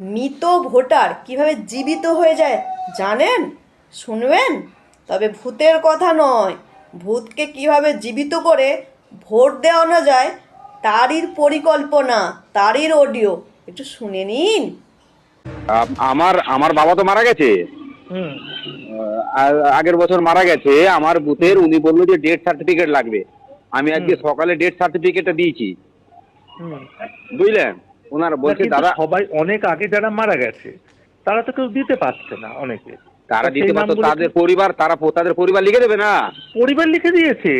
মৃত ভোটার কিভাবে জীবিত হয়ে যায় জানেন? শুনবেন? তবে ভূতের কথা নয়, ভূতকে কিভাবে জীবিত করে ভোট দেওয়ানো যায় তারই পরিকল্পনা, তারই অডিও একটু শুনে নিন। আমার আমার বাবা তো মারা গেছে। হুম। আগের বছর মারা গেছে আমার বুথের। হুম। উনি বললো যে ডেথ সার্টিফিকেট লাগবে। আমি আজকে হুম। সকালে ডেথ সার্টিফিকেটটা দিয়েছি, হুম। বুঝলেন। ওনারা না, বলছে কিন্তু দাদা, সবাই অনেক আগে যারা মারা গেছে তারা তো কেউ দিতে পারছে না, অনেকে। তা তারা দিতে সেই পারতো, নামগুলো কি তাদের পরিবার, তাদের পরিবার লিখে দেবে না। পরিবার লিখে দিয়েছে?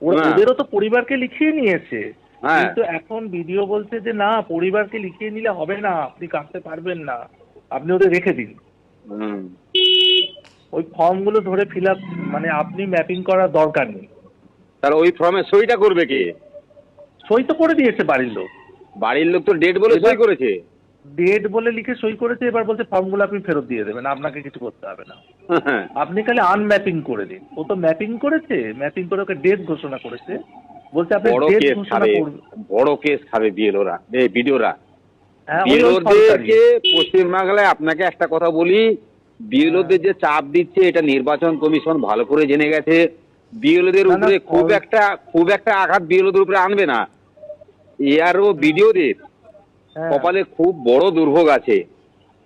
ওরা হ্যাঁ, ওদেরও তো পরিবারকে লিখিয়ে নিয়েছে। হ্যাঁ। কিন্তু এখন ভিডিও বলছে যে না, পরিবারকে লিখিয়ে নিলে হবে না, আপনি কাটতে পারবেন না, আপনি ওদের রেখে দিন। হুম। ওই ফর্মগুলো ধরে ফিল আপ, মানে আপনি ম্যাপিং করার দরকার নেই। তাহলে ওই ফর্মে সইটা করবে কে? সই তো করে দিয়েছে বাড়ির লোক। বাড়ির লোক তো ডেট বলে এবার সই করেছে। ডেট বলে লিখে সই করেছে, এবার বলছে ফর্মগুলো আপনি ফেরত দিয়ে দেবেন, আপনাকে কিছু করতে হবে না, হ্যাঁ। আপনি খালি আনম্যাপিং করে দিন। ও তো ম্যাপিং করেছে, ম্যাপিং করে ওকে ডেট ঘোষণা করেছে, বলছে আপনি বড় ডেট কেস ঘোষণা খাবে, করবেন। বড় কেস খাবে বিএলওরা, এই বিডিওরা। হ্যাঁ, ওই ওই সরকারি। বিএলওদেরকে পশ্চিমবাংলায় আপনাকে একটা কথা বলি, বিএলওদের যে চাপ দিচ্ছে এটা নির্বাচন কমিশন ভালো করে জেনে গেছে। বিএলওদের না না, উপরে খুব একটা আঘাত বিএলওদের উপরে আনবে না। এআরও বিডিওদের হ্যাঁ, কপালে খুব বড় দুর্ভোগ আছে।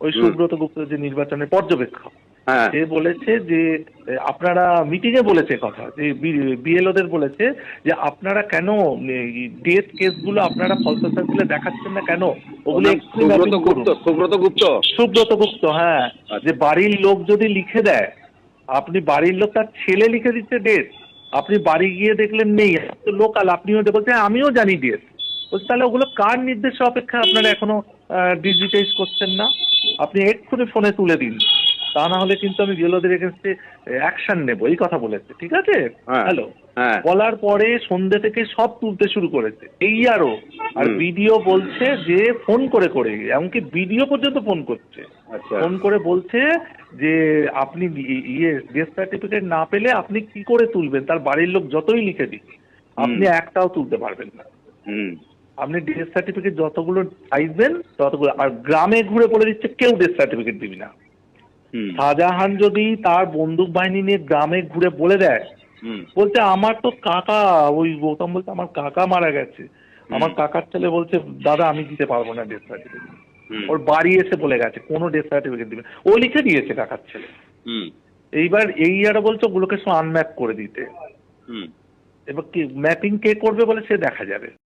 ওই হুম। সুব্রত গুপ্ত যে নির্বাচনের পর্যবেক্ষক, হ্যাঁ। সে বলেছে যে আপনারা মিটিং এ বলেছে কথা, যে বিএলওদের বলেছে যে আপনারা কেন ডেথ কেসগুলো আপনারা ফলস সার্কেলে দেখাচ্ছেন না কেন, ওর ওগুলো নাম এক্ষুনি ম্যাপিং করুন। সুব্রত গুপ্ত। সুব্রত গুপ্ত, হ্যাঁ। আচ্ছা। যে বাড়ির লোক যদি লিখে দেয়, আপনি বাড়ির লোক, তার ছেলে লিখে দিচ্ছে ডেট, আপনি বাড়ি গিয়ে দেখলেন নেই, লোকাল, আপনিও বলছেন আমিও জানি ডেট, বলছে তাহলে ওগুলো কার নির্দেশে অপেক্ষা আপনারা এখনো ডিজিটাইজ করছেন না? আপনি এক্ষুনি ফোনে তুলে দিন, তা না হলে কিন্তু আমি বিএলওদের এগেনস্টে অ্যাকশন নেব, এই কথা বলেছে। ঠিক আছে? হ্যাঁ। হ্যালো। হ্যাঁ। বলার পরে সন্ধ্যে থেকে সব তুলতে শুরু করেছে এই আরও। আর হুম। ভিডিও বলছে যে ফোন করে করে, এমনকি ভিডিও পর্যন্ত ফোন করছে, আচ্ছা। ফোন করে বলছে যে আপনি ডেথ সার্টিফিকেট না পেলে আপনি কি করে তুলবেন, তার বাড়ির লোক যতই লিখে দিক আপনি একটাও তুলতে পারবেন না। হুম। আপনি ডেথ সার্টিফিকেট যতগুলো চাইবেন ততগুলো, আর গ্রামে ঘুরে বলে দিচ্ছে কেউ ডেথ সার্টিফিকেট দিবি না। হুম। শাহজাহান যদি তার বন্দুক বাহিনী নিয়ে গ্রামে ঘুরে বলে দেয়, হুম। বলছে আমার তো কাকা, ওই গৌতম বলছে আমার কাকা মারা গেছে, আমার কাকার ছেলে বলছে দাদা আমি দিতে পারবো না ডেথ সার্টিফিকেট। হুম। ওর বাড়ি এসে বলে গেছে কোনো ডেথ সার্টিফিকেট দিবে না। ও লিখে দিয়েছে কাকার ছেলে। হুম। এইবার এই আর বলছে ওগুলোকে সব আনম্যাপ করে দিতে। হুম। এবার কি ম্যাপিং কে করবে বলে সে দেখা যাবে।